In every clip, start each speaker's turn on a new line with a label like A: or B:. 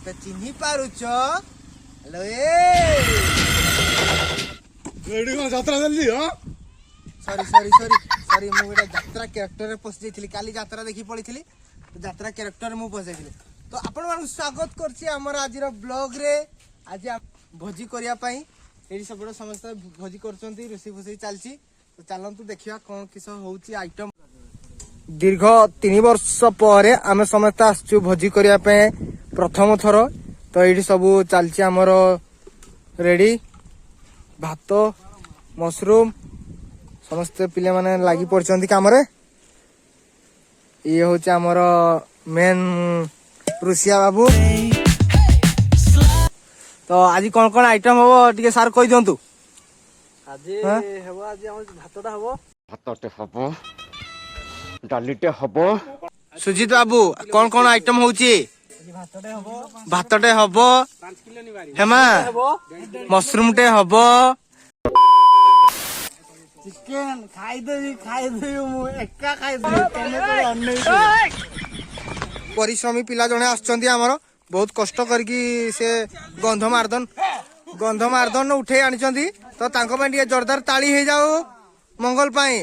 A: मते चिन्ही पारुछ hello
B: ready को यात्रा जल्दी हां
A: सॉरी मु एटा यात्रा कैरेक्टर रे पस जाइथिली काली यात्रा देखि पड़िथिली तो यात्रा कैरेक्टर मु पस जाइथिली तो आपण मानु स्वागत करछि हमर आजिर ब्लॉग रे। आज भोजी करिया पई एडी सबड समस्त भोजी करचंती रोसी फुसी चलची तो चलंतु देखिया कोन किस होउची आइटम। दीर्घ 3 वर्ष पर आम समस्त आसचु भोजी करिया पई प्रथम थर तो एडी सब चलची हमर रेडी भात मशरूम समस्त पिले माने लागी पड़चंती काम रे। ये होची हमर मेन रुसिया बाबू। तो आज कौन कौन आइटम हबो टिके सार कहि दियंतु।
C: आज हेबो आज हम भातटा हबो
B: भातटे हबो डालीटे हबो।
A: सुजीत बाबू कौन कौन आइटम होची। भातटे हबो
C: 5 किलो नि बारी
A: हेमा मशरूम टे हबो
C: चिकन खाई देबी मु एका खाई देबी तने तो अन्नै
A: परिश्रमी पिला जने आछंती हमर बहुत कष्ट करके से गंध मारदन उठे आनिचंती तो तांको पे टिके जोरदार ताली हे जाओ मंगल पाए।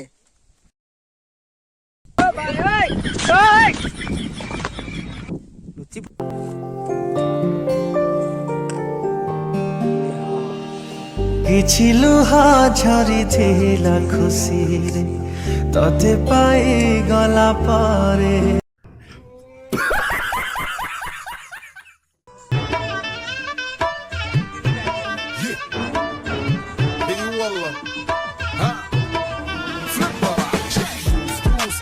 D: କିଛି ଲୁହା ଝରିଥିଲା ଖୁସିରେ ତତେ ପାଇ ଗଲା ପରେ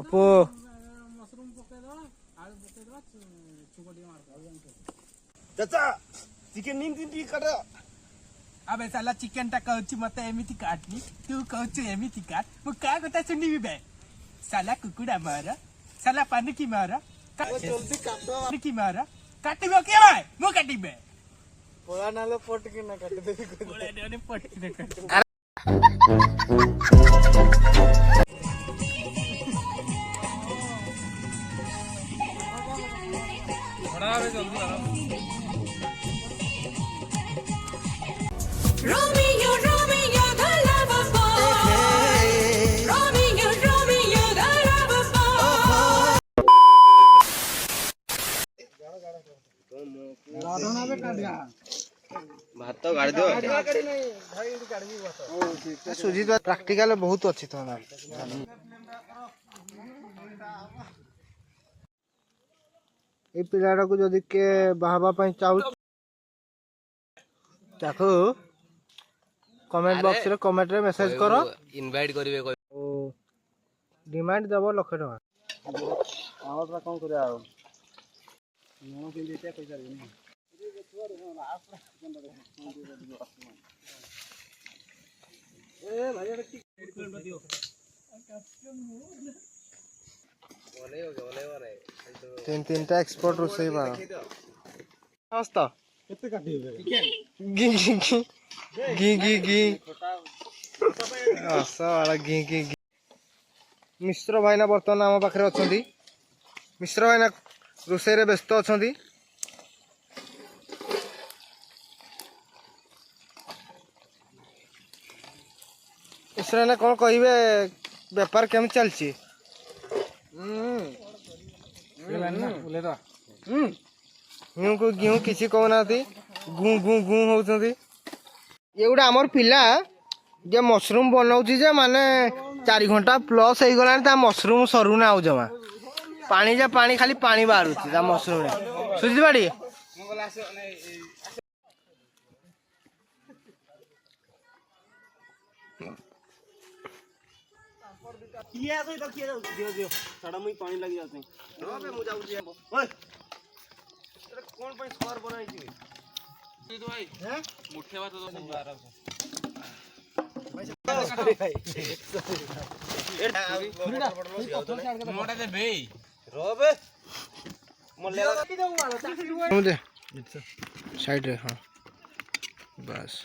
A: ओप्पो
C: चाचा चिकन निम तिन काट
E: अबे साला चिकन टा कहउची मते एमिति काटनी तू कहउची एमिति काट मु का कथा सुनिबी बे साला कुकुडा मार साला पानी की मार
C: जल्दी काटो
E: की मार काटिबो के भाई मु काटिबे
C: पोला नाले पट के ना काट देबी
E: बोले ने पट के काट बड़ा रे जल्दी आ
F: Romeo, Romeo, the lover boy. Romeo, Romeo, the lover boy.
C: भात गाड़ दियो
A: सुजीत प्रैक्टिकल बहुत अच्छी तो ना ए पिलाडा को जदी के बाहबा पई चाउ ताको कमेंट बॉक्स रे कमेंट रे मेसेज करो
C: इनवाइट करिवे
A: ओ डिमांड देबो 1 लाख टका
C: आउटरा कोन करे आ मोनो के देते पैसा देनी ए भाई एड दियो
A: तीन टा एक्सपोर्ट रोसई बा हस्ता
C: केते काटिबे
A: गी वाला गी मिश्र भाईना बर्तमान आम पाखे अच्छा मिश्र भाईना रोसई रे व्यस्त अच्छा मिश्र ने कौन कहे बेपार केम चलची गेहूं किसी कहना गु गु गु होती ये गोटे आमर पिला जे मशरूम बनाऊँ जे माने 4 घंटा प्लस हो गला मशरूम सरुना आउ जमा पानी जा पानी खाली पानी बाहर मशरूम सुझी बाड़ी
C: किया तो दियो दियो साडा मुई पानी लग जाते रो बे मु जाऊ जे ओए तेरे कोन पई स्कोर बनाई छी तो भाई हैं मुठे बात तो संभार भाई मोटा दे बे रो बे मोले की दऊ वाला
A: साइड रे हाँ बस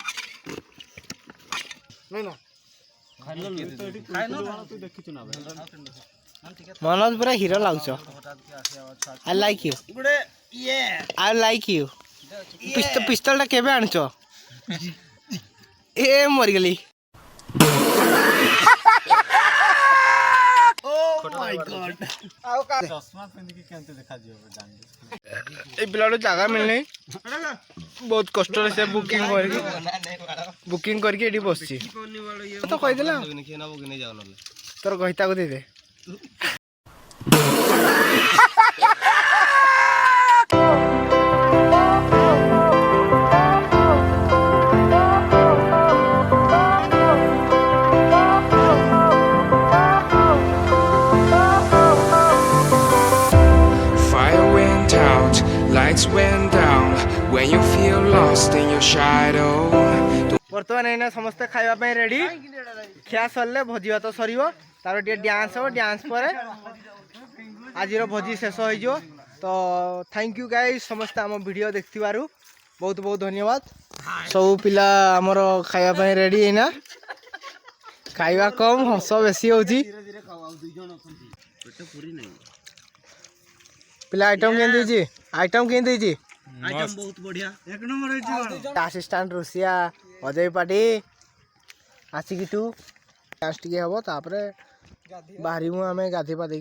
A: मनोज पूरा हीरो लाଗୁଛ I like you I like you पिस्तल टा केबे आनछ ए मर गेली ए पिलाडो जगह मिलने बहुत कष्ट से बुकिंग करके एटी बसছি तो कहि देला तोर कहिता को दे दे
G: Fire went out, lights went down. When you feel lost in your shadow.
A: बर्तमान एना समस्त खाइबा पे रेडी खिया सरले भोजी भात सरीबो तार टे डांस हो डांस पर आजिर भोजी शेष हो जो तो थैंक यू गाइस समस्त आम वीडियो देखथिबारु बहुत बहुत धन्यवाद सब पिला हमर खाइबा पे रेडी एना खाइबा कम हंस बेसी होजी पिला आइटम केन देजी आइटम बहुत बढ़िया एक नंबर असिस्टेंट रुसिया अजय पाटी आसिक टू लास्ट टिके हम तापर बाहरी आम गाधे पाधे